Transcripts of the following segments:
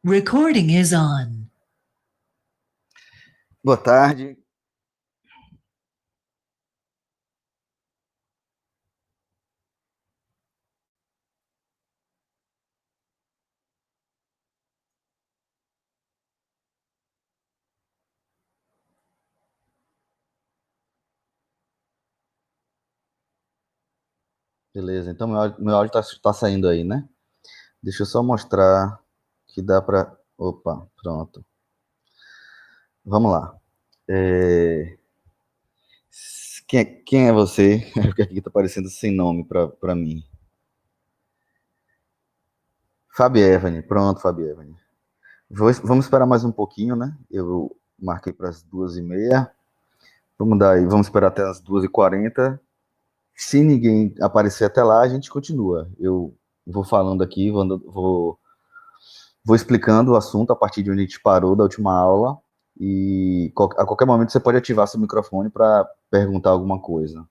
Recording is on. Boa tarde. Beleza, então meu áudio tá saindo aí, né? Deixa eu só mostrar que dá pra. Opa, pronto. Vamos lá. É, quem é você? Porque aqui tá aparecendo sem nome pra mim. Fabi Evany, pronto, Fabi Evany. Vamos esperar mais um pouquinho, né? Eu marquei para as 2h30. Vamos dar aí, vamos esperar até as 2h40. Se ninguém aparecer até lá, a gente continua. Eu vou falando aqui, vou explicando o assunto a partir de onde a gente parou da última aula e a qualquer momento você pode ativar seu microfone para perguntar alguma coisa.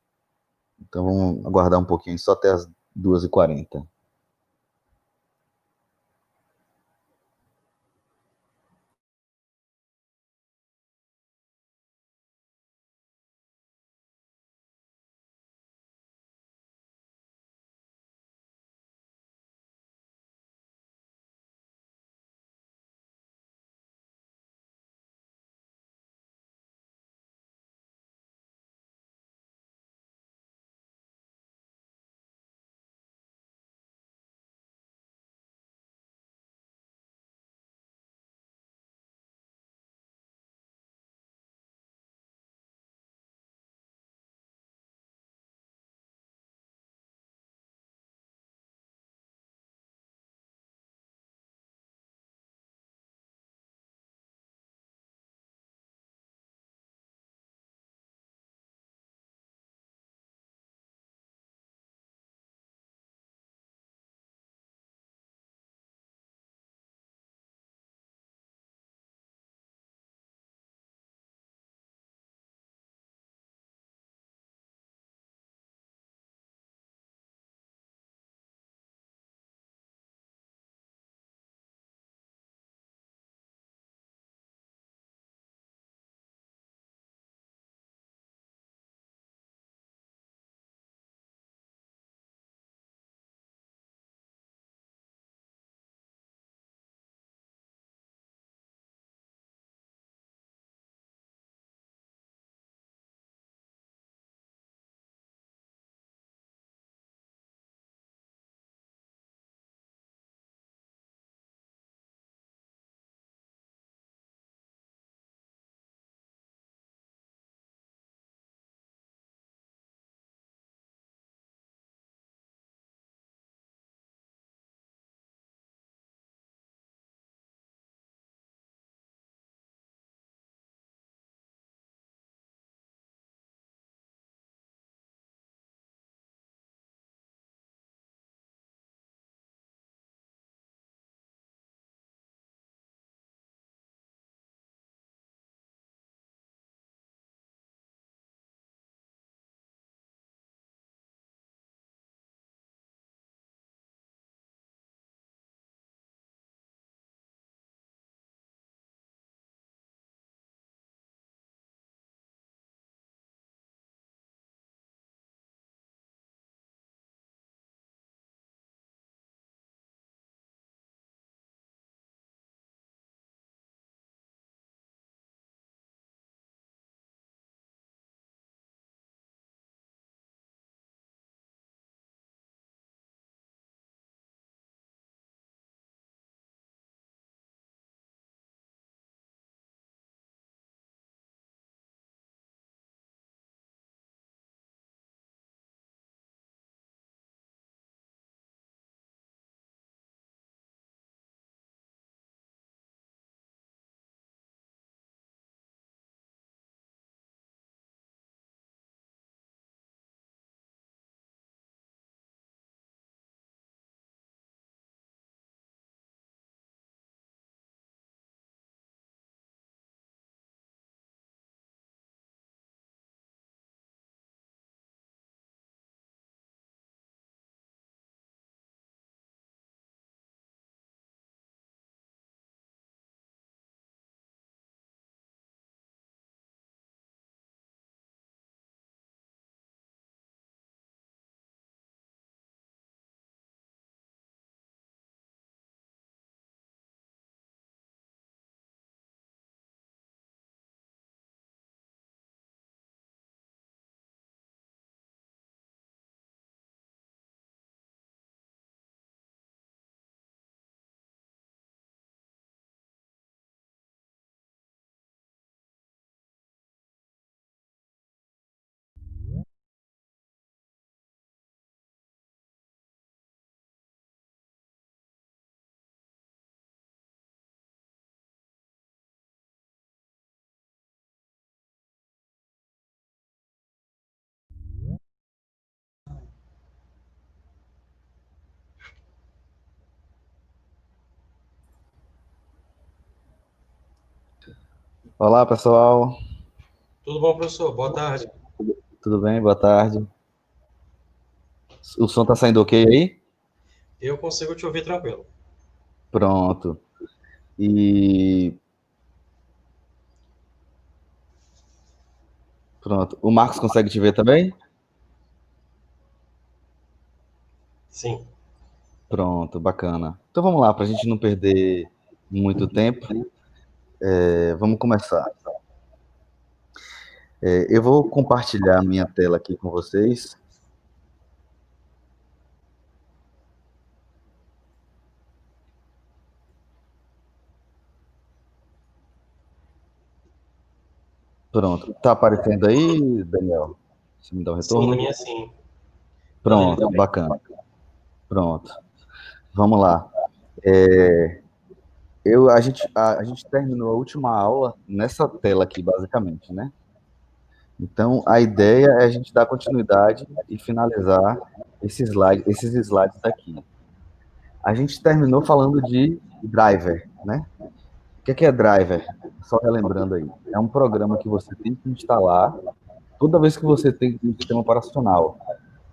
Então vamos aguardar um pouquinho, só até as 2h40. Olá, pessoal. Tudo bom, professor? Boa tarde. Tudo bem? Boa tarde. O som tá saindo ok aí? Eu consigo te ouvir tranquilo. Pronto. E pronto. O Marcos consegue te ver também? Sim. Pronto, bacana. Então vamos lá, para a gente não perder muito tempo, vamos começar. Eu vou compartilhar minha tela aqui com vocês. Pronto. Tá aparecendo aí, Daniel? Você me dá o Sim, na retorno? minha sim. Na dele Pronto, também. bacana. Pronto. Vamos lá. A gente terminou a última aula nessa tela aqui, basicamente, né? Então, a ideia é a gente dar continuidade e finalizar esses slides daqui. A gente terminou falando de driver, né? O que é driver? Só relembrando aí. É um programa que você tem que instalar toda vez que você tem um sistema operacional.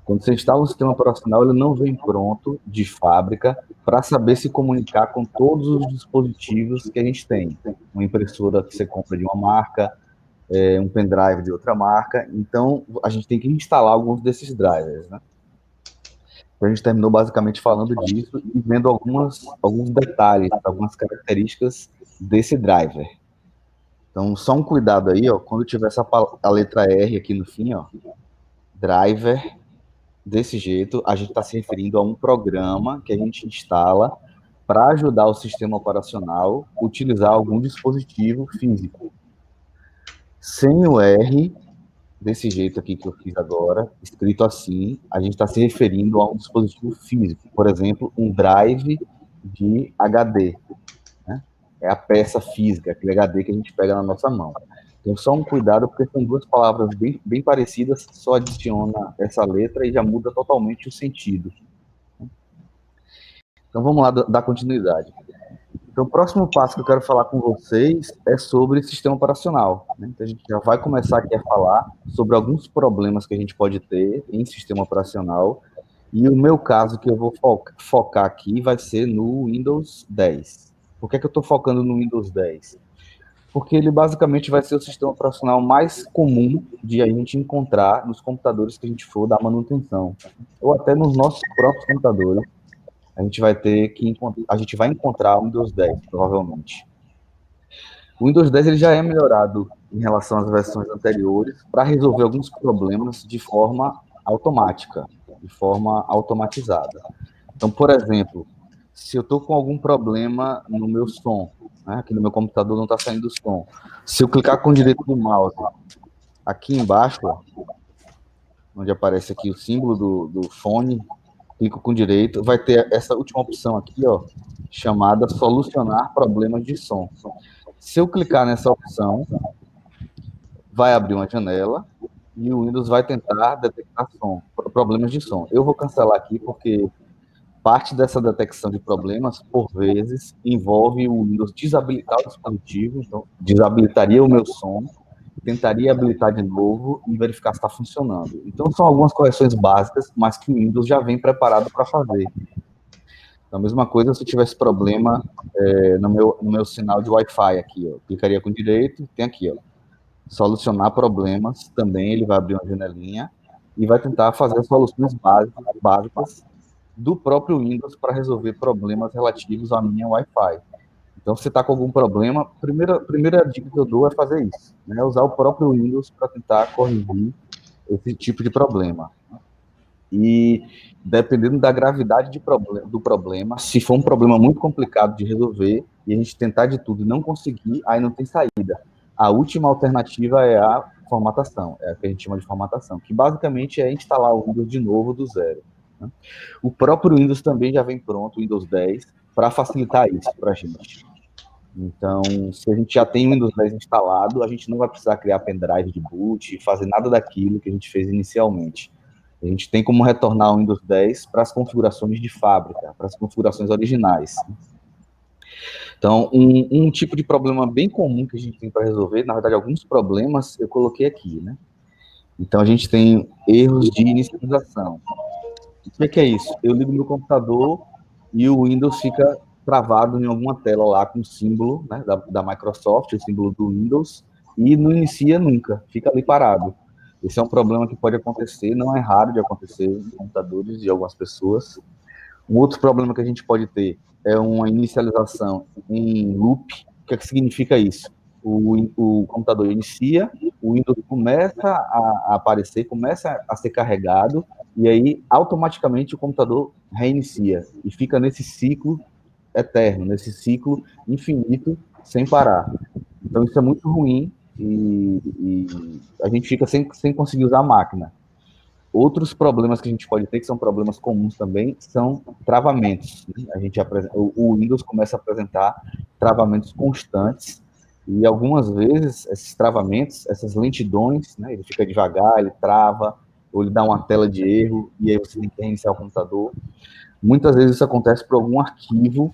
Quando você instala um sistema operacional, ele não vem pronto de fábrica para saber se comunicar com todos os dispositivos que a gente tem. Uma impressora que você compra de uma marca, um pendrive de outra marca. Então, a gente tem que instalar alguns desses drivers, né? Então, a gente terminou basicamente falando disso e vendo alguns detalhes, algumas características desse driver. Então, só um cuidado aí, ó, quando tiver a letra R aqui no fim, ó, driver, desse jeito, a gente está se referindo a um programa que a gente instala para ajudar o sistema operacional a utilizar algum dispositivo físico. Sem o R, desse jeito aqui que eu fiz agora, escrito assim, a gente está se referindo a um dispositivo físico, por exemplo, um drive de HD, né? É a peça física, aquele HD que a gente pega na nossa mão. Então, só um cuidado, porque são duas palavras bem parecidas, só adiciona essa letra e já muda totalmente o sentido. Então, vamos lá dar continuidade. Então, o próximo passo que eu quero falar com vocês é sobre sistema operacional, né? Então, a gente já vai começar aqui a falar sobre alguns problemas que a gente pode ter em sistema operacional. E o meu caso que eu vou focar aqui vai ser no Windows 10. Por que eu estou focando no Windows 10? Porque ele basicamente vai ser o sistema operacional mais comum de a gente encontrar nos computadores que a gente for dar manutenção, ou até nos nossos próprios computadores. A gente vai encontrar o Windows 10, provavelmente. O Windows 10 ele já é melhorado em relação às versões anteriores para resolver alguns problemas de forma automática, de forma automatizada. Então, por exemplo, se eu estou com algum problema no meu som, né, aqui no meu computador não está saindo som, se eu clicar com o direito do mouse aqui embaixo, ó, onde aparece aqui o símbolo do fone, clico com direito, vai ter essa última opção aqui, ó, chamada solucionar problemas de som. Se eu clicar nessa opção, vai abrir uma janela e o Windows vai tentar detectar problemas de som. Eu vou cancelar aqui porque parte dessa detecção de problemas, por vezes, envolve o Windows desabilitar o dispositivo, então desabilitaria o meu som, tentaria habilitar de novo e verificar se está funcionando. Então, são algumas correções básicas, mas que o Windows já vem preparado para fazer. Então, a mesma coisa se eu tivesse problema no meu sinal de Wi-Fi aqui, ó. Clicaria com direito, tem aqui, ó, solucionar problemas, também ele vai abrir uma janelinha e vai tentar fazer soluções básicas do próprio Windows para resolver problemas relativos à minha Wi-Fi. Então, se você está com algum problema, a primeira dica que eu dou é fazer isso, né? Usar o próprio Windows para tentar corrigir esse tipo de problema. E dependendo da gravidade do problema, se for um problema muito complicado de resolver e a gente tentar de tudo e não conseguir, aí não tem saída. A última alternativa é a formatação, é a que a gente chama de formatação, que basicamente é instalar o Windows de novo do zero, né? O próprio Windows também já vem pronto, o Windows 10, para facilitar isso para a gente. Então, se a gente já tem o Windows 10 instalado, a gente não vai precisar criar pendrive de boot, fazer nada daquilo que a gente fez inicialmente. A gente tem como retornar o Windows 10 para as configurações de fábrica, para as configurações originais. Então, um tipo de problema bem comum que a gente tem para resolver, na verdade, alguns problemas eu coloquei aqui, né? Então, a gente tem erros de inicialização. O que é isso? Eu ligo meu computador e o Windows fica travado em alguma tela lá com o símbolo, né, da Microsoft, o símbolo do Windows, e não inicia nunca, fica ali parado. Esse é um problema que pode acontecer, não é raro de acontecer em computadores de algumas pessoas. Um outro problema que a gente pode ter é uma inicialização em loop. O que é que significa isso? O computador inicia, o Windows começa a aparecer, começa a ser carregado, e aí automaticamente o computador reinicia e fica nesse ciclo eterno, nesse ciclo infinito, sem parar. Então isso é muito ruim e a gente fica sem conseguir usar a máquina. Outros problemas que a gente pode ter, que são problemas comuns também, são travamentos, né? O Windows começa a apresentar travamentos constantes e algumas vezes esses travamentos, essas lentidões, né, ele fica devagar, ele trava, ou ele dá uma tela de erro e aí você tem que reiniciar o computador. Muitas vezes isso acontece por algum arquivo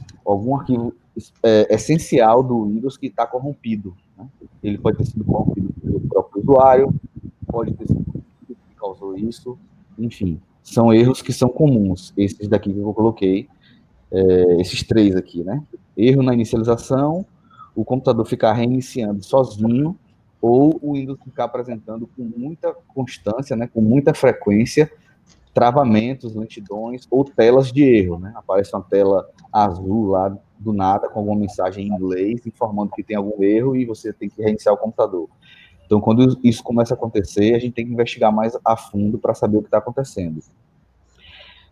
essencial do Windows que está corrompido, né? Ele pode ter sido corrompido pelo próprio usuário, pode ter sido que causou isso, enfim, são erros que são comuns, esses daqui que eu coloquei, esses três aqui, né? Erro na inicialização, o computador ficar reiniciando sozinho, ou o Windows ficar apresentando com muita constância, né, com muita frequência, travamentos, lentidões ou telas de erro, né? Aparece uma tela azul lá do nada com alguma mensagem em inglês informando que tem algum erro e você tem que reiniciar o computador. Então, quando isso começa a acontecer, a gente tem que investigar mais a fundo para saber o que está acontecendo.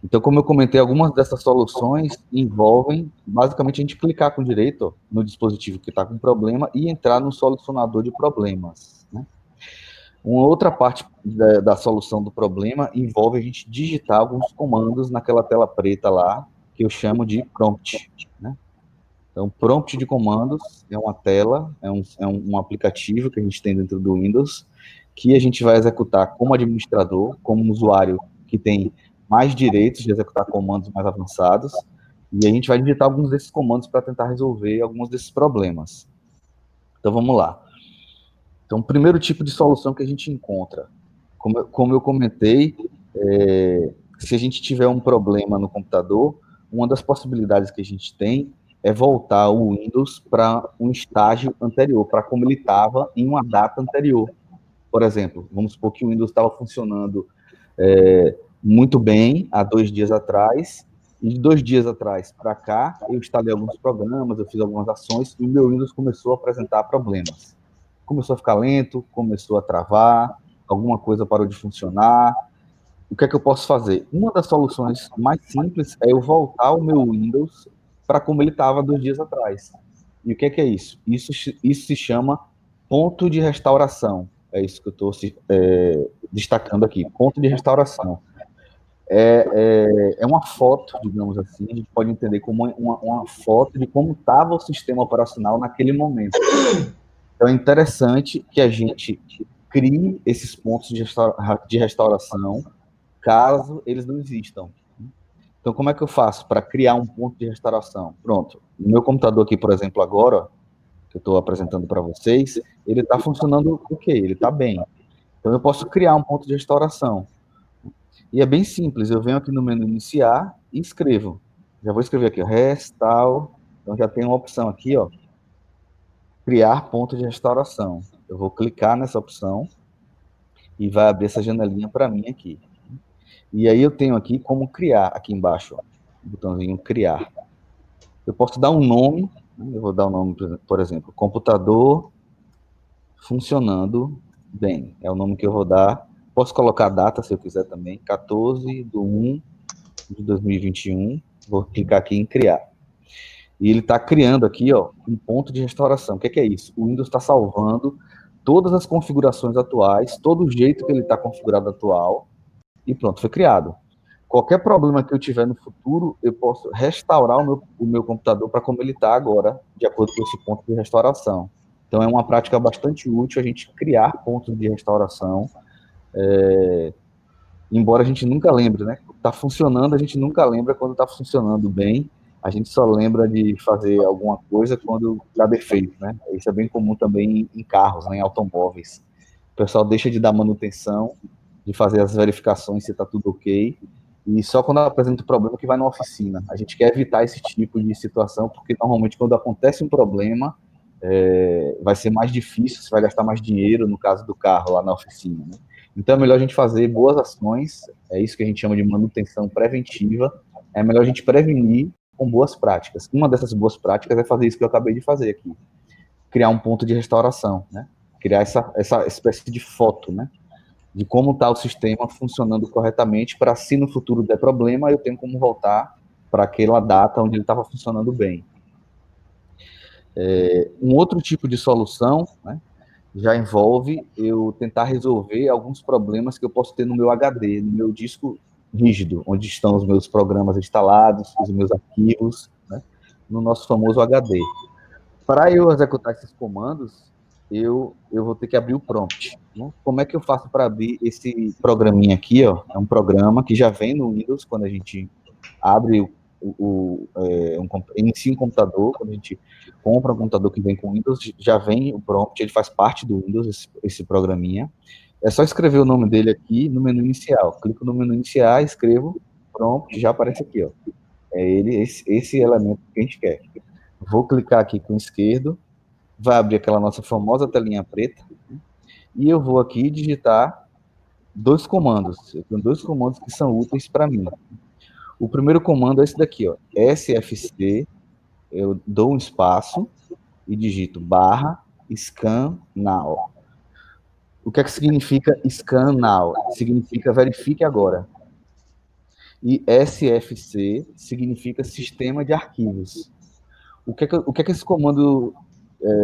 Então, como eu comentei, algumas dessas soluções envolvem, basicamente, a gente clicar com direito no dispositivo que está com problema e entrar no solucionador de problemas, né? Uma outra parte da solução do problema envolve a gente digitar alguns comandos naquela tela preta lá, que eu chamo de prompt, né? Então, prompt de comandos é uma tela, um aplicativo que a gente tem dentro do Windows, que a gente vai executar como administrador, como um usuário que tem mais direitos de executar comandos mais avançados, e a gente vai digitar alguns desses comandos para tentar resolver alguns desses problemas. Então, vamos lá. Então, o primeiro tipo de solução que a gente encontra, como eu comentei, se a gente tiver um problema no computador, uma das possibilidades que a gente tem é voltar o Windows para um estágio anterior, para como ele estava em uma data anterior. Por exemplo, vamos supor que o Windows estava funcionando muito bem há 2 dias atrás, e de 2 dias atrás para cá, eu instalei alguns programas, eu fiz algumas ações, e o meu Windows começou a apresentar problemas. Começou a ficar lento, começou a travar, alguma coisa parou de funcionar. O que é que eu posso fazer? Uma das soluções mais simples é eu voltar o meu Windows para como ele estava 2 dias atrás. E o que é isso? Isso se chama ponto de restauração. É isso que eu estou destacando aqui. Ponto de restauração. É uma foto, digamos assim, a gente pode entender como uma foto de como estava o sistema operacional naquele momento. Então é interessante que a gente crie esses pontos de restauração caso eles não existam. Então, como é que eu faço para criar um ponto de restauração? Pronto. No meu computador aqui, por exemplo, agora, que eu estou apresentando para vocês, ele está funcionando ok, ele está bem. Então, eu posso criar um ponto de restauração. E é bem simples, eu venho aqui no menu iniciar e escrevo. Já vou escrever aqui, restaur. Então, já tem uma opção aqui, ó, criar ponto de restauração. Eu vou clicar nessa opção e vai abrir essa janelinha para mim aqui. E aí eu tenho aqui como criar, aqui embaixo, ó, o botãozinho criar. Eu posso dar um nome, né? Eu vou dar um nome, por exemplo, computador funcionando bem. É o nome que eu vou dar. Posso colocar a data, se eu quiser também, 14/1/2021. Vou clicar aqui em criar. E ele está criando aqui, ó, um ponto de restauração. O que é isso? O Windows está salvando todas as configurações atuais, todo o jeito que ele está configurado atual, e pronto, foi criado. Qualquer problema que eu tiver no futuro, eu posso restaurar o meu computador para como ele está agora, de acordo com esse ponto de restauração. Então, é uma prática bastante útil a gente criar pontos de restauração, embora a gente nunca lembre, né? Está funcionando, a gente nunca lembra quando está funcionando bem. a gente só lembra de fazer alguma coisa quando dá defeito, né? Isso é bem comum também em carros, né, em automóveis. O pessoal deixa de dar manutenção, de fazer as verificações se está tudo ok, e só quando apresenta o problema que vai na oficina. A gente quer evitar esse tipo de situação, porque normalmente quando acontece um problema, vai ser mais difícil, você vai gastar mais dinheiro, no caso do carro, lá na oficina, né? Então é melhor a gente fazer boas ações, é isso que a gente chama de manutenção preventiva, é melhor a gente prevenir com boas práticas. Uma dessas boas práticas é fazer isso que eu acabei de fazer aqui, criar um ponto de restauração, né? Criar essa espécie de foto, né? De como está o sistema funcionando corretamente, para se no futuro der problema, eu tenho como voltar para aquela data onde ele estava funcionando bem. Um outro tipo de solução, né, já envolve eu tentar resolver alguns problemas que eu posso ter no meu HD, no meu disco rígido, onde estão os meus programas instalados, os meus arquivos, né, no nosso famoso HD. Para eu executar esses comandos, eu vou ter que abrir o prompt, né? Como é que eu faço para abrir esse programinha aqui? Ó? É um programa que já vem no Windows, quando a gente abre inicia um computador, quando a gente compra um computador que vem com Windows, já vem o prompt, ele faz parte do Windows, esse programinha. É só escrever o nome dele aqui no menu inicial. Clico no menu inicial, escrevo prompt, já aparece aqui, ó. É ele, esse elemento que a gente quer. Vou clicar aqui com o esquerdo, vai abrir aquela nossa famosa telinha preta, e eu vou aqui digitar dois comandos. Eu tenho dois comandos que são úteis para mim. O primeiro comando é esse daqui, ó, sfc, eu dou um espaço e digito barra scan now. O que é que significa scan now? Significa verifique agora. E sfc significa sistema de arquivos. O que é que esse comando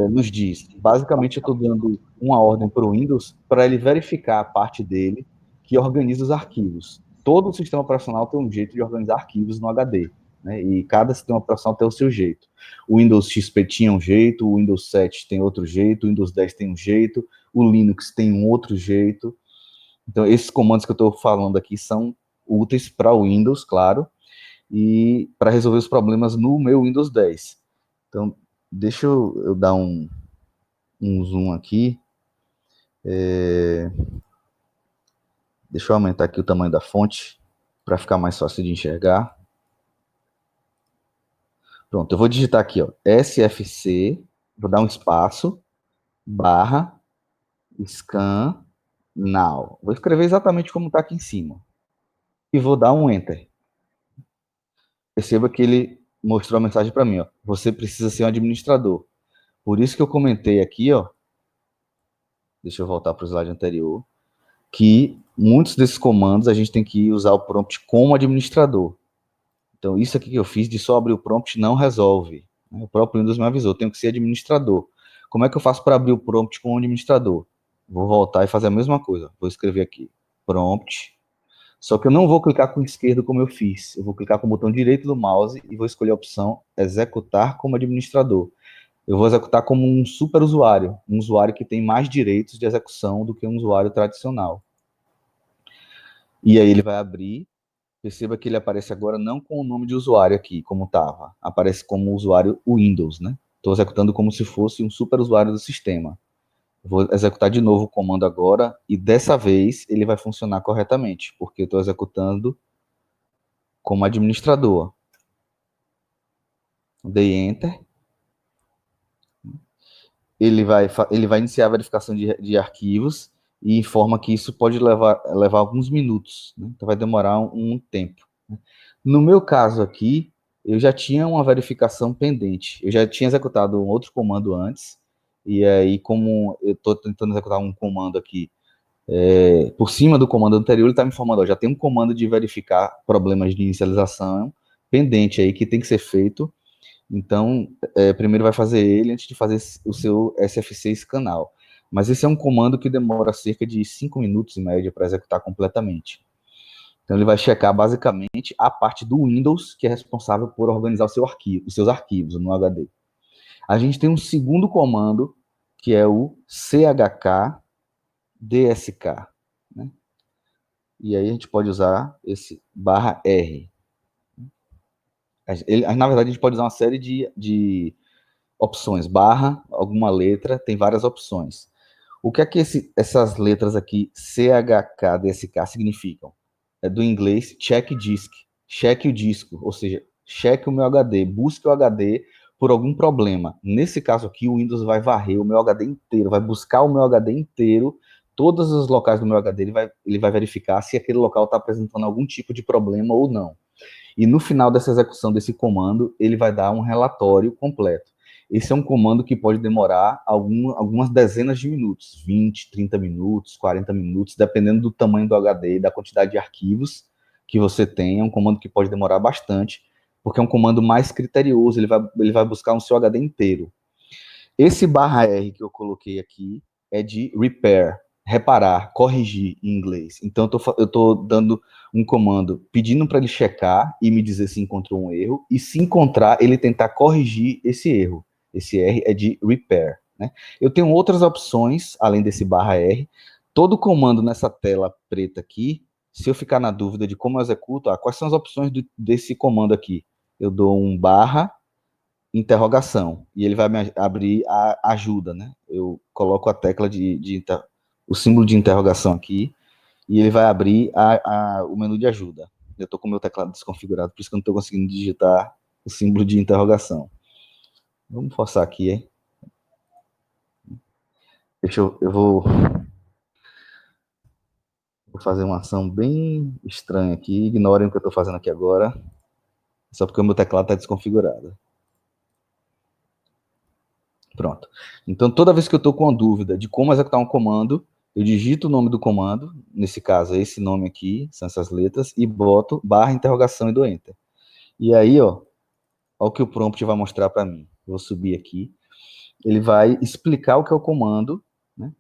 nos diz? Basicamente, eu estou dando uma ordem para o Windows para ele verificar a parte dele que organiza os arquivos. Todo o sistema operacional tem um jeito de organizar arquivos no HD, né? E cada sistema operacional tem o seu jeito. O Windows XP tinha um jeito, o Windows 7 tem outro jeito, o Windows 10 tem um jeito, o Linux tem um outro jeito. Então, esses comandos que eu estou falando aqui são úteis para o Windows, claro, e para resolver os problemas no meu Windows 10. Então, deixa eu dar um zoom aqui. Deixa eu aumentar aqui o tamanho da fonte para ficar mais fácil de enxergar. Pronto, eu vou digitar aqui, ó, sfc, vou dar um espaço, barra, scan, now. Vou escrever exatamente como está aqui em cima. E vou dar um enter. Perceba que ele mostrou a mensagem para mim, ó. Você precisa ser um administrador. Por isso que eu comentei aqui, ó. Deixa eu voltar para o slide anterior. Que muitos desses comandos a gente tem que usar o prompt como administrador. Então, isso aqui que eu fiz de só abrir o prompt não resolve. O próprio Windows me avisou, tenho que ser administrador. Como é que eu faço para abrir o prompt como administrador? Vou voltar e fazer a mesma coisa. Vou escrever aqui, prompt. Só que eu não vou clicar com o esquerdo como eu fiz. Eu vou clicar com o botão direito do mouse e vou escolher a opção executar como administrador. Eu vou executar como um super usuário, um usuário que tem mais direitos de execução do que um usuário tradicional. E aí ele vai abrir. Perceba que ele aparece agora não com o nome de usuário aqui, como estava. Aparece como usuário Windows, né? Estou executando como se fosse um super usuário do sistema. Vou executar de novo o comando agora e dessa vez ele vai funcionar corretamente, porque eu estou executando como administrador. Dei Enter. Ele vai iniciar a verificação de arquivos e informa que isso pode levar alguns minutos, né? Então vai demorar um tempo. No meu caso aqui, eu já tinha uma verificação pendente. Eu já tinha executado um outro comando antes, e aí, como eu estou tentando executar um comando aqui por cima do comando anterior, ele está me informando, ó, já tem um comando de verificar problemas de inicialização pendente aí que tem que ser feito. Então, primeiro vai fazer ele antes de fazer o seu SFC scanal. Mas esse é um comando que demora cerca de 5 minutos em média para executar completamente. Então, ele vai checar basicamente a parte do Windows que é responsável por organizar os seus arquivos no HD. A gente tem um segundo comando, que é o chkdsk, né? E aí a gente pode usar esse /R. Na verdade, a gente pode usar uma série de opções. Barra, alguma letra, tem várias opções. O que é que essas letras aqui, CHK, DSK, significam? É do inglês check disk, cheque o disco, ou seja, cheque o meu HD, busque o HD por algum problema. Nesse caso aqui, o Windows vai varrer o meu HD inteiro, vai buscar o meu HD inteiro, todos os locais do meu HD, ele vai verificar se aquele local está apresentando algum tipo de problema ou não. E no final dessa execução desse comando, ele vai dar um relatório completo. Esse é um comando que pode demorar algumas dezenas de minutos, 20, 30 minutos, 40 minutos, dependendo do tamanho do HD e da quantidade de arquivos que você tem. É um comando que pode demorar bastante, porque é um comando mais criterioso, ele vai buscar o seu HD inteiro. Esse /R que eu coloquei aqui é de repair, reparar, corrigir em inglês. Então eu tô dando um comando pedindo para ele checar e me dizer se encontrou um erro, e se encontrar, ele tentar corrigir esse erro. Esse R é de repair, né? Eu tenho outras opções, além desse /R. Todo comando nessa tela preta aqui, se eu ficar na dúvida de como eu executo, quais são as opções desse comando aqui? Eu dou um barra, interrogação, e ele vai me abrir a ajuda, né? Eu coloco a tecla o símbolo de interrogação aqui, e ele vai abrir o menu de ajuda. Eu estou com o meu teclado desconfigurado, por isso que eu não estou conseguindo digitar o símbolo de interrogação. Vamos forçar aqui, hein? Vou fazer uma ação bem estranha aqui, ignorem o que eu estou fazendo aqui agora, só porque o meu teclado está desconfigurado. Pronto. Então, toda vez que eu estou com uma dúvida de como executar um comando, eu digito o nome do comando, nesse caso é esse nome aqui, são essas letras, e boto barra interrogação e dou enter. E aí, ó o que o prompt vai mostrar para mim. Eu vou subir aqui. Ele vai explicar o que é o comando, né?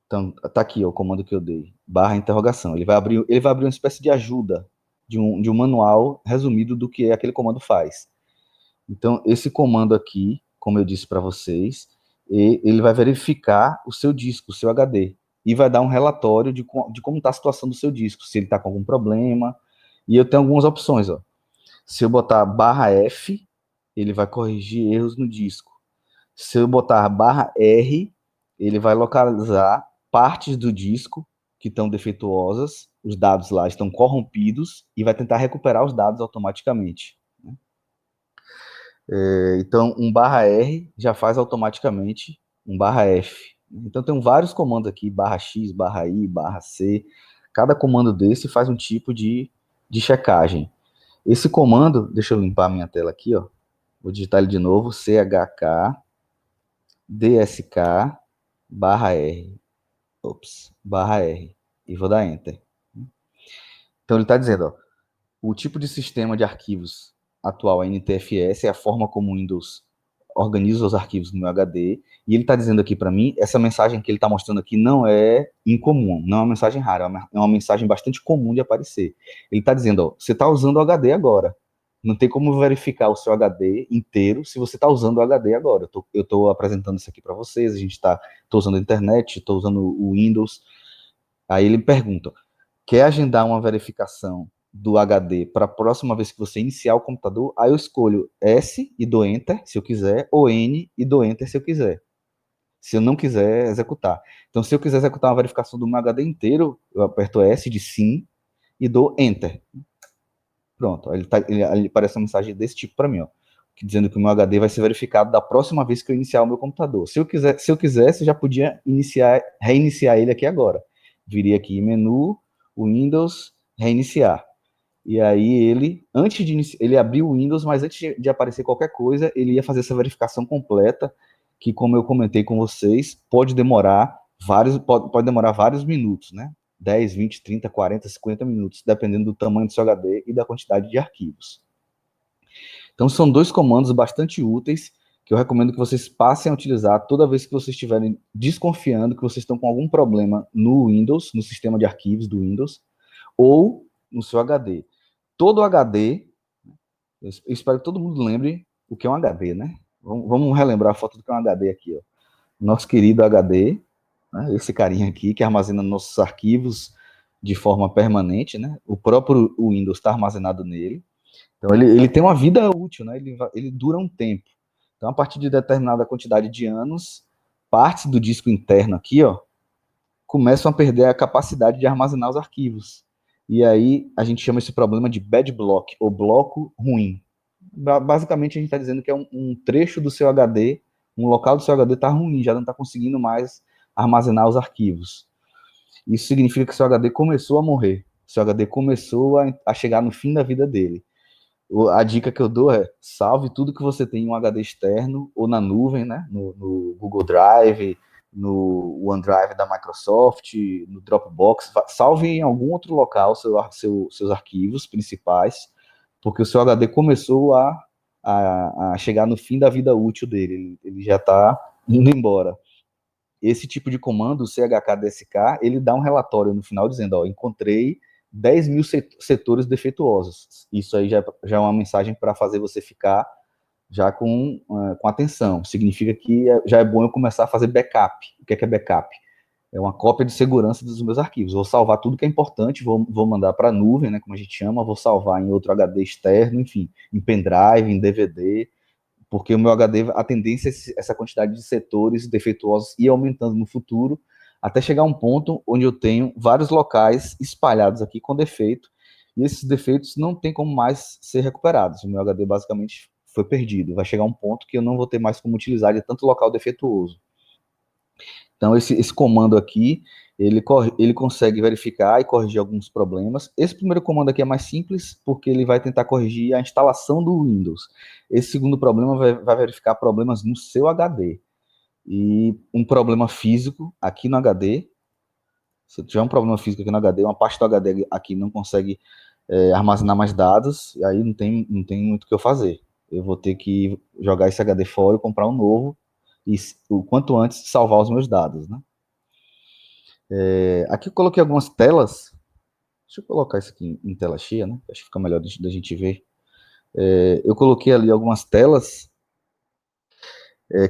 Então, tá aqui ó, o comando que eu dei, barra interrogação. Ele vai abrir uma espécie de ajuda, de um manual resumido do que aquele comando faz. Então, esse comando aqui, como eu disse para vocês, ele vai verificar o seu disco, o seu HD, e vai dar um relatório de como está a situação do seu disco, se ele está com algum problema. E eu tenho algumas opções. Ó. Se eu botar /F, ele vai corrigir erros no disco. Se eu botar /R, ele vai localizar partes do disco que estão defeituosas, os dados lá estão corrompidos, e vai tentar recuperar os dados automaticamente. Então, um /R já faz automaticamente um /F. Então, tem vários comandos aqui, /X, /I, /C. Cada comando desse faz um tipo de checagem. Esse comando, deixa eu limpar a minha tela aqui, ó. Vou digitar ele de novo, CHK, DSK, /R. /R. E vou dar Enter. Então, ele está dizendo, ó, o tipo de sistema de arquivos atual, a NTFS, é a forma como o Windows organiza os arquivos no meu HD, e ele está dizendo aqui para mim, essa mensagem que ele está mostrando aqui não é incomum, não é uma mensagem rara, é uma mensagem bastante comum de aparecer. Ele está dizendo, ó, você está usando o HD agora, não tem como verificar o seu HD inteiro se você está usando o HD agora. Eu estou apresentando isso aqui para vocês, estou usando a internet, estou usando o Windows. Aí ele pergunta, quer agendar uma verificação do HD para a próxima vez que você iniciar o computador? Aí eu escolho S e dou Enter, se eu quiser, ou N e dou Enter, se eu quiser. Se eu não quiser executar. Então, se eu quiser executar uma verificação do meu HD inteiro, eu aperto S de sim e dou Enter. Pronto, ele aparece uma mensagem desse tipo para mim, ó, dizendo que o meu HD vai ser verificado da próxima vez que eu iniciar o meu computador. Se eu quisesse, eu já podia reiniciar ele aqui agora. Viria aqui menu, Windows, reiniciar. E aí antes de iniciar, ele abriu o Windows, mas antes de aparecer qualquer coisa, ele ia fazer essa verificação completa, que, como eu comentei com vocês, pode demorar vários minutos, né? 10, 20, 30, 40, 50 minutos, dependendo do tamanho do seu HD e da quantidade de arquivos. Então, são dois comandos bastante úteis que eu recomendo que vocês passem a utilizar toda vez que vocês estiverem desconfiando que vocês estão com algum problema no Windows, no sistema de arquivos do Windows, ou no seu HD. Todo HD, eu espero que todo mundo lembre o que é um HD, né? Vamos relembrar a foto do que é um HD aqui, ó. Nosso querido HD, né? Esse carinha aqui que armazena nossos arquivos de forma permanente, né? O próprio Windows está armazenado nele. Então, ele tem uma vida útil, né? Ele dura um tempo. Então, a partir de determinada quantidade de anos, partes do disco interno aqui, ó, começam a perder a capacidade de armazenar os arquivos. E aí, a gente chama esse problema de bad block, ou bloco ruim. Basicamente, a gente está dizendo que é um trecho do seu HD, um local do seu HD está ruim, já não está conseguindo mais armazenar os arquivos. Isso significa que seu HD começou a morrer, seu HD começou a chegar no fim da vida dele. A dica que eu dou é salve tudo que você tem em um HD externo ou na nuvem, né? No Google Drive, no OneDrive da Microsoft, no Dropbox. Salve em algum outro local seus arquivos principais, porque o seu HD começou a chegar no fim da vida útil dele. Ele já está indo embora. Esse tipo de comando, o chkdsk, ele dá um relatório no final dizendo, ó, encontrei 10 mil setores defeituosos. Isso aí já é uma mensagem para fazer você ficar já com atenção. Significa que já é bom eu começar a fazer backup. O que é backup? É uma cópia de segurança dos meus arquivos. Vou salvar tudo que é importante, vou mandar para a nuvem, né, como a gente chama, vou salvar em outro HD externo, enfim, em pendrive, em DVD, porque o meu HD, a tendência é essa quantidade de setores defeituosos ir aumentando no futuro, até chegar a um ponto onde eu tenho vários locais espalhados aqui com defeito, e esses defeitos não tem como mais ser recuperados. O meu HD basicamente foi perdido. Vai chegar um ponto que eu não vou ter mais como utilizar de tanto local defeituoso. Então, esse comando aqui, ele consegue verificar e corrigir alguns problemas. Esse primeiro comando aqui é mais simples, porque ele vai tentar corrigir a instalação do Windows. Esse segundo problema vai verificar problemas no seu HD. E um problema físico aqui no HD, se tiver um problema físico aqui no HD, uma parte do HD aqui não consegue armazenar mais dados, e aí não tem muito o que eu fazer. Eu vou ter que jogar esse HD fora e comprar um novo, e o quanto antes salvar os meus dados, né? Aqui eu coloquei algumas telas. Deixa eu colocar isso aqui em tela cheia, né? Acho que fica melhor da gente ver. Eu coloquei ali algumas telas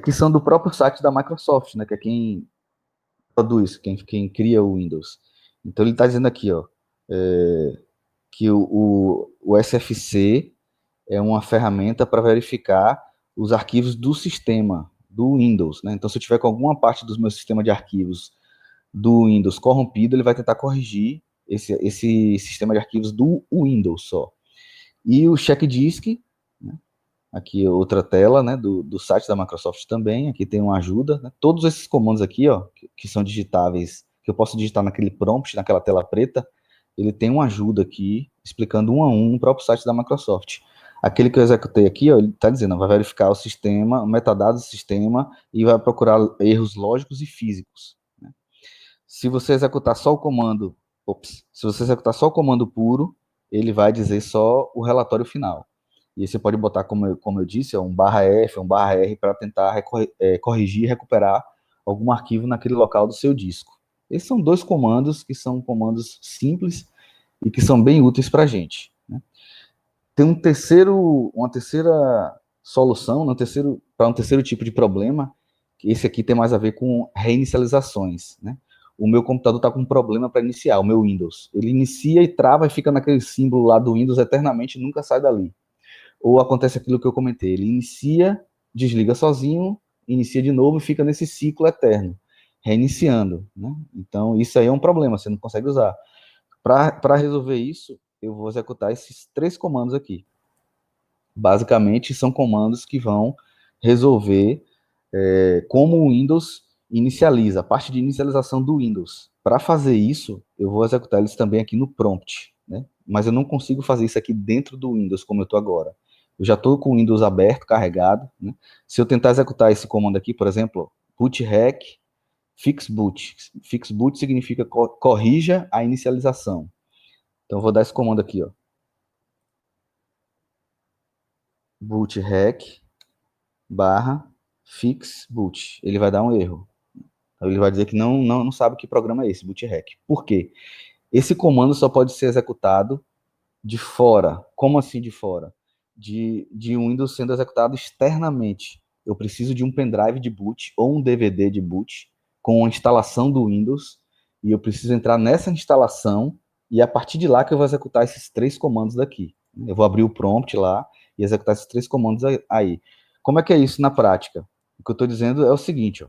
que são do próprio site da Microsoft, né? Que é quem produz, quem cria o Windows. Então ele está dizendo aqui, ó, que o SFC é uma ferramenta para verificar os arquivos do sistema do Windows, né? Então se eu tiver com alguma parte do meu sistema de arquivos do Windows corrompido, ele vai tentar corrigir esse sistema de arquivos do Windows só. E o check disk, né? Aqui outra tela, né, do site da Microsoft também, aqui tem uma ajuda, né? Todos esses comandos aqui, ó, que são digitáveis, que eu posso digitar naquele prompt, naquela tela preta, ele tem uma ajuda aqui, explicando um a um o próprio site da Microsoft. Aquele que eu executei aqui, ó, ele está dizendo, ó, vai verificar o sistema, o metadados do sistema, e vai procurar erros lógicos e físicos. Se você executar só o comando, se você executar só o comando puro, ele vai dizer só o relatório final. E você pode botar, como eu disse, um /F, um /R, para tentar corrigir e recuperar algum arquivo naquele local do seu disco. Esses são dois comandos que são comandos simples e que são bem úteis para a gente, né? Tem uma terceira solução, para um terceiro tipo de problema, que esse aqui tem mais a ver com reinicializações, né? O meu computador está com um problema para iniciar, o meu Windows. Ele inicia e trava e fica naquele símbolo lá do Windows eternamente e nunca sai dali. Ou acontece aquilo que eu comentei, ele inicia, desliga sozinho, inicia de novo e fica nesse ciclo eterno, reiniciando, né? Então, isso aí é um problema, você não consegue usar. Para resolver isso, eu vou executar esses três comandos aqui. Basicamente, são comandos que vão resolver como o Windows inicializa, a parte de inicialização do Windows. Para fazer isso, eu vou executar eles também aqui no prompt, né? Mas eu não consigo fazer isso aqui dentro do Windows, como eu estou agora. Eu já estou com o Windows aberto, carregado, né? Se eu tentar executar esse comando aqui, por exemplo, bootrec fixboot. Fixboot significa corrija a inicialização. Então, eu vou dar esse comando aqui, ó. bootrec /fixboot. Ele vai dar um erro. Então, ele vai dizer que não sabe que programa é esse, bootrec. Por quê? Esse comando só pode ser executado de fora. Como assim de fora? De um Windows sendo executado externamente. Eu preciso de um pendrive de boot ou um DVD de boot com a instalação do Windows, e eu preciso entrar nessa instalação, e é a partir de lá que eu vou executar esses três comandos daqui. Eu vou abrir o prompt lá e executar esses 3 comandos aí. Como é que é isso na prática? O que eu estou dizendo é o seguinte, ó.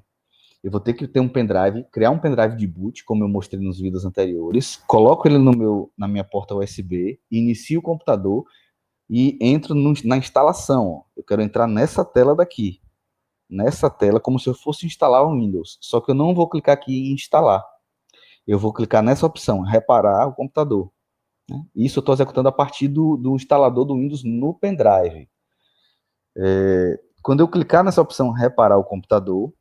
Eu vou ter que ter um pendrive, criar um pendrive de boot, como eu mostrei nos vídeos anteriores, coloco ele na minha porta USB, inicio o computador e entro na instalação. Ó. Eu quero entrar nessa tela daqui. Nessa tela, como se eu fosse instalar o Windows. Só que eu não vou clicar aqui em instalar. Eu vou clicar nessa opção, reparar o computador. Né? Isso eu estou executando a partir do instalador do Windows no pendrive. Quando eu clicar nessa opção, reparar o computador,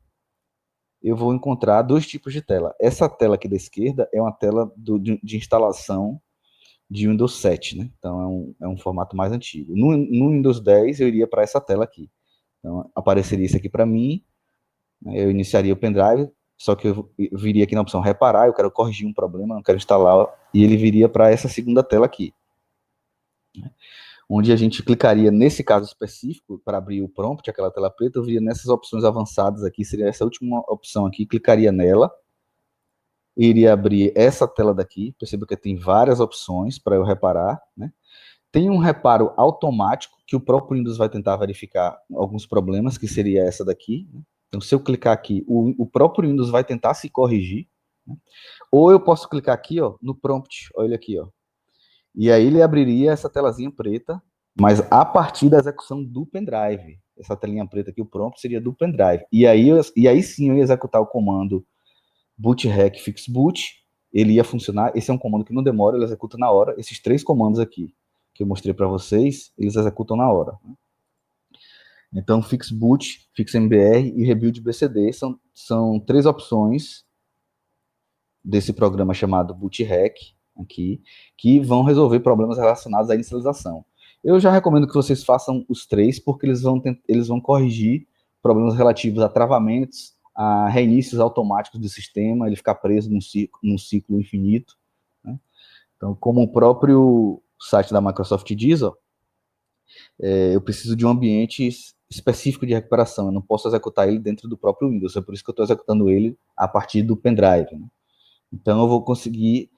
eu vou encontrar 2 tipos de tela. Essa tela aqui da esquerda é uma tela de instalação de Windows 7, né? Então é um formato mais antigo. No Windows 10 eu iria para essa tela aqui. Então apareceria isso aqui para mim, né? Eu iniciaria o pendrive, só que eu viria aqui na opção reparar, eu quero corrigir um problema, eu quero instalar, e ele viria para essa segunda tela aqui, né? Onde a gente clicaria, nesse caso específico, para abrir o prompt, aquela tela preta, eu viria nessas opções avançadas aqui, seria essa última opção aqui, clicaria nela, iria abrir essa tela daqui, perceba que tem várias opções para eu reparar, né? Tem um reparo automático que o próprio Windows vai tentar verificar alguns problemas, que seria essa daqui, né? Então, se eu clicar aqui, o próprio Windows vai tentar se corrigir, né? Ou eu posso clicar aqui, ó, no prompt, olha aqui, ó, e aí ele abriria essa telazinha preta, mas a partir da execução do pendrive. Essa telinha preta aqui, o prompt, seria do pendrive. E aí sim eu ia executar o comando bootrec fixboot, ele ia funcionar. Esse é um comando que não demora, ele executa na hora. Esses 3 comandos aqui que eu mostrei para vocês, eles executam na hora. Então, fixboot, fixmbr e rebuild bcd são 3 opções desse programa chamado bootrec aqui, que vão resolver problemas relacionados à inicialização. Eu já recomendo que vocês façam os 3, porque eles vão corrigir problemas relativos a travamentos, a reinícios automáticos do sistema, ele ficar preso num ciclo infinito, né? Então, como o próprio site da Microsoft diz, ó, eu preciso de um ambiente específico de recuperação, eu não posso executar ele dentro do próprio Windows, é por isso que eu estou executando ele a partir do pendrive, né? Então, eu vou conseguir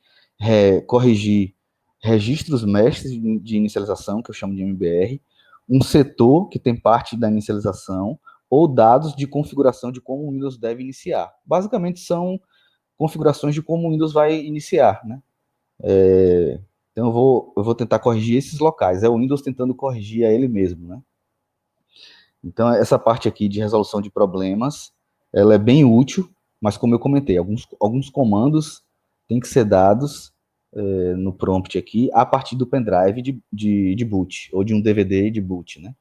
corrigir registros mestres de inicialização, que eu chamo de MBR, um setor que tem parte da inicialização, ou dados de configuração de como o Windows deve iniciar. Basicamente, são configurações de como o Windows vai iniciar, né? Então, eu vou tentar corrigir esses locais. É o Windows tentando corrigir a ele mesmo, né? Então, essa parte aqui de resolução de problemas, ela é bem útil, mas como eu comentei, alguns comandos têm que ser dados no prompt aqui a partir do pendrive de boot, ou de um DVD de boot, né?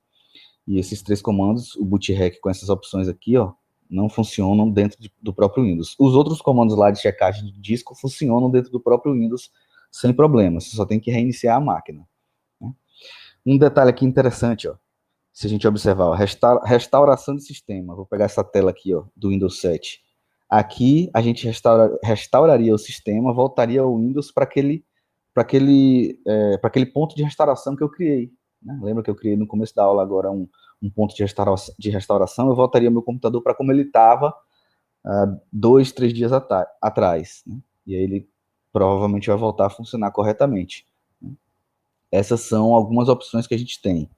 E esses 3 comandos, o bootrec com essas opções aqui, ó, não funcionam dentro do próprio Windows. Os outros comandos lá de checagem de disco funcionam dentro do próprio Windows sem problema, você só tem que reiniciar a máquina, né? Um detalhe aqui interessante, ó, se a gente observar, ó, restauração de sistema, vou pegar essa tela aqui, ó, do Windows 7. Aqui a gente restauraria o sistema, voltaria ao Windows para aquele ponto de restauração que eu criei, né? Lembra que eu criei no começo da aula agora um ponto de restauração, eu voltaria meu computador para como ele estava 2, 3 dias atrás, né? E aí ele provavelmente vai voltar a funcionar corretamente, né? Essas são algumas opções que a gente tem.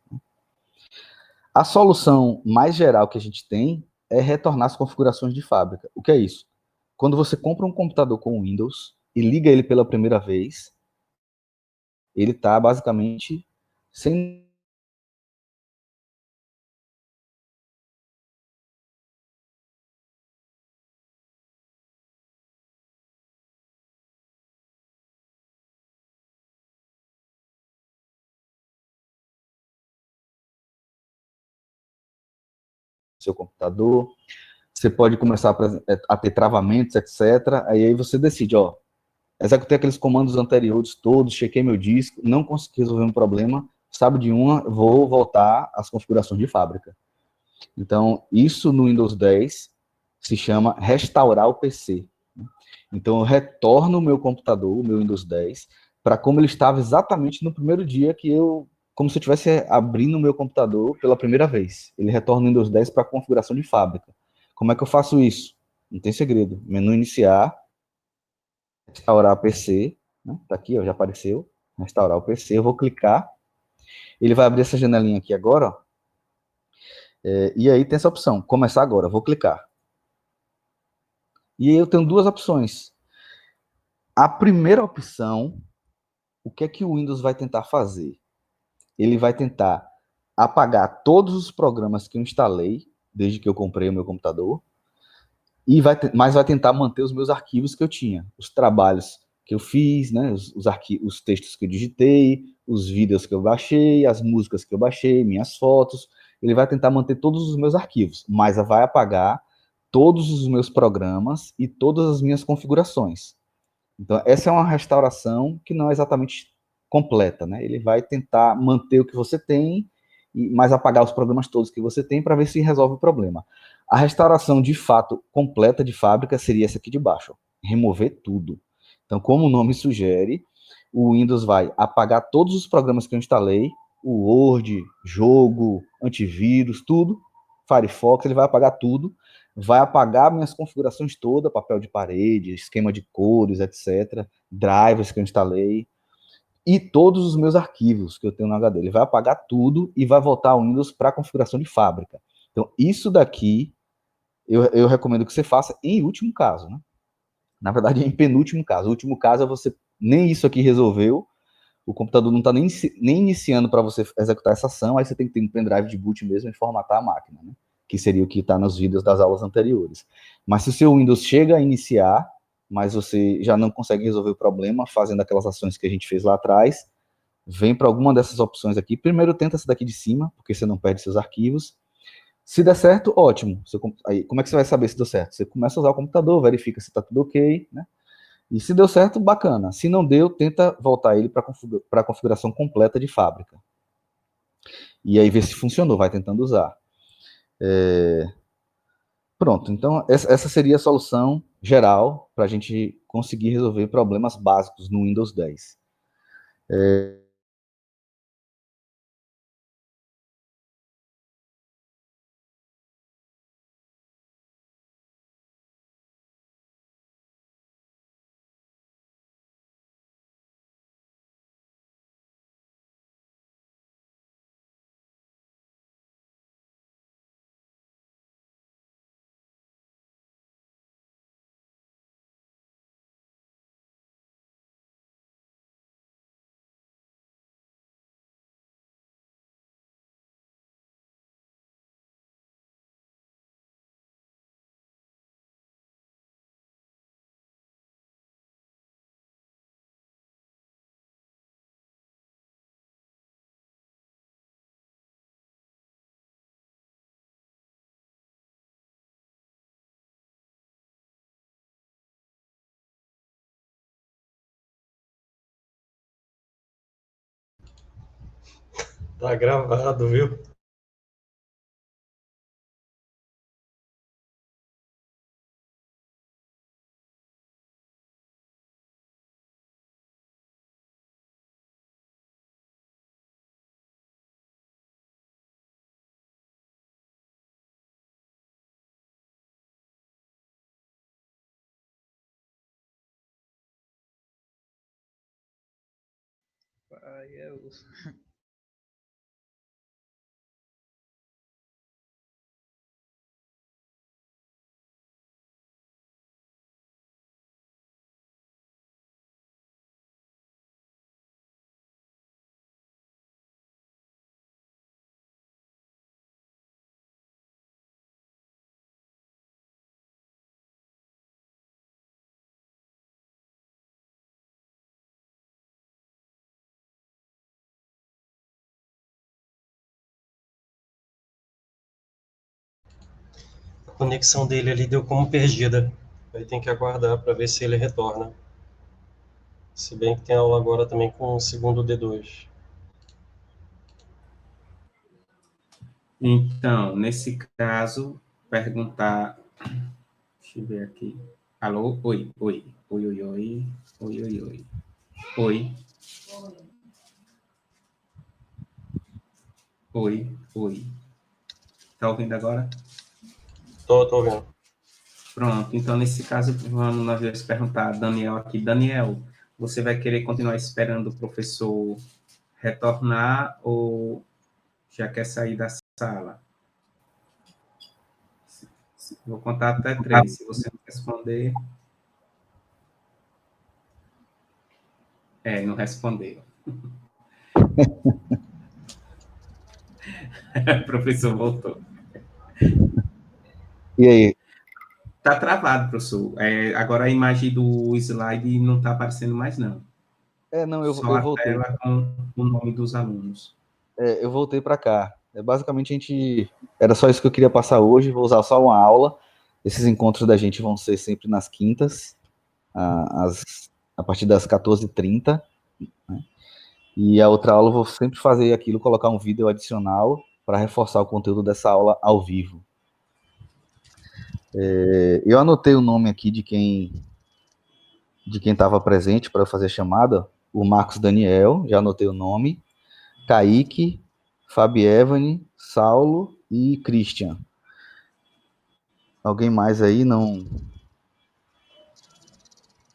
A solução mais geral que a gente tem é retornar as configurações de fábrica. O que é isso? Quando você compra um computador com Windows e liga ele pela primeira vez, ele está basicamente sem seu computador. Você pode começar a ter travamentos, etc. Aí você decide, ó, executei aqueles comandos anteriores todos, chequei meu disco, não consegui resolver um problema, sabe de uma, vou voltar às configurações de fábrica. Então, isso no Windows 10 se chama restaurar o PC. Então, eu retorno o meu computador, o meu Windows 10, para como ele estava exatamente no primeiro dia como se eu estivesse abrindo o meu computador pela primeira vez. Ele retorna o Windows 10 para a configuração de fábrica. Como é que eu faço isso? Não tem segredo. Menu iniciar, restaurar PC, né? Tá aqui, ó, já apareceu. Restaurar o PC. Eu vou clicar Ele vai abrir essa janelinha aqui agora, ó. E aí tem essa opção, começar agora, vou clicar. E aí eu tenho duas opções. A primeira opção, o que é que o Windows vai tentar fazer? Ele vai tentar apagar todos os programas que eu instalei, desde que eu comprei o meu computador, mas vai tentar manter os meus arquivos que eu tinha, os trabalhos que eu fiz, né, os textos que eu digitei, os vídeos que eu baixei, as músicas que eu baixei, minhas fotos. Ele vai tentar manter todos os meus arquivos, mas vai apagar todos os meus programas e todas as minhas configurações. Então, essa é uma restauração que não é exatamente completa, né? Ele vai tentar manter o que você tem, mas apagar os programas todos que você tem para ver se resolve o problema. A restauração de fato completa de fábrica seria essa aqui de baixo, ó, remover tudo. Então, como o nome sugere, o Windows vai apagar todos os programas que eu instalei, o Word, jogo, antivírus, tudo, Firefox, ele vai apagar tudo, vai apagar minhas configurações todas, papel de parede, esquema de cores, etc., drivers que eu instalei, e todos os meus arquivos que eu tenho no HD. Ele vai apagar tudo e vai voltar o Windows para a configuração de fábrica. Então, isso daqui eu recomendo que você faça em último caso, né? Na verdade, em penúltimo caso. O último caso é você nem isso aqui resolveu, o computador não está nem iniciando para você executar essa ação, aí você tem que ter um pendrive de boot mesmo e formatar a máquina, né? Que seria o que está nos vídeos das aulas anteriores. Mas se o seu Windows chega a iniciar, mas você já não consegue resolver o problema fazendo aquelas ações que a gente fez lá atrás, vem para alguma dessas opções aqui. Primeiro tenta essa daqui de cima, porque você não perde seus arquivos. Se der certo, ótimo. Aí, como é que você vai saber se deu certo? Você começa a usar o computador, verifica se está tudo ok, né? E se deu certo, bacana. Se não deu, tenta voltar ele para a configuração completa de fábrica. E aí ver se funcionou, vai tentando usar. Pronto, então essa seria a solução geral para a gente conseguir resolver problemas básicos no Windows 10. Tá gravado, viu? Aí é o. A conexão dele ali deu como perdida. Aí tem que aguardar para ver se ele retorna. Se bem que tem aula agora também com o segundo D2. Então, nesse caso, perguntar. Deixa eu ver aqui. Alô? Oi, oi. Oi, oi, oi. Oi, oi, oi. Oi. Oi, oi. Tá ouvindo agora? Tô vendo. Pronto, então nesse caso, vamos nós perguntar a Daniel aqui. Daniel, você vai querer continuar esperando o professor retornar ou já quer sair da sala? Vou contar até 3. Se você não responder... não respondeu. O professor voltou. E aí? Tá travado, professor. Agora a imagem do slide não está aparecendo mais, não. Não, Só eu a voltei. tela com o nome dos alunos. Eu voltei para cá. Basicamente, era só isso que eu queria passar hoje. Vou usar só uma aula. Esses encontros da gente vão ser sempre nas quintas, a partir das 14h30. Né? E a outra aula eu vou sempre fazer aquilo, colocar um vídeo adicional para reforçar o conteúdo dessa aula ao vivo. Eu anotei o nome aqui de quem estava presente para eu fazer a chamada. O Marcos Daniel, já anotei o nome. Kaique, Fabievane, Saulo e Christian. Alguém mais aí? Não.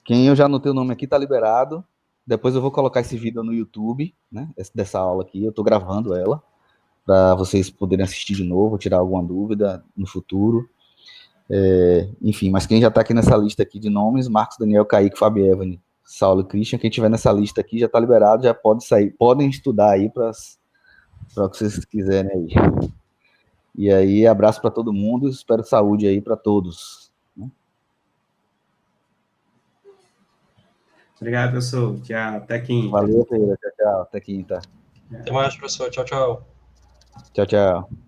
Quem eu já anotei o nome aqui tá liberado. Depois eu vou colocar esse vídeo no YouTube, né? Dessa aula aqui. Eu tô gravando ela para vocês poderem assistir de novo, tirar alguma dúvida no futuro. Enfim, mas quem já tá aqui nessa lista aqui de nomes, Marcos, Daniel, Kaique, Fabievane, Saulo e Christian, quem tiver nessa lista aqui já tá liberado, já pode sair. Podem estudar aí para o que vocês quiserem aí. E aí, abraço para todo mundo, espero saúde aí para todos. Obrigado, professor. Tchau. Até quinta. Valeu, Pedro. Tchau, tchau. Até quinta. Até mais, professor. Tchau, tchau. Tchau, tchau.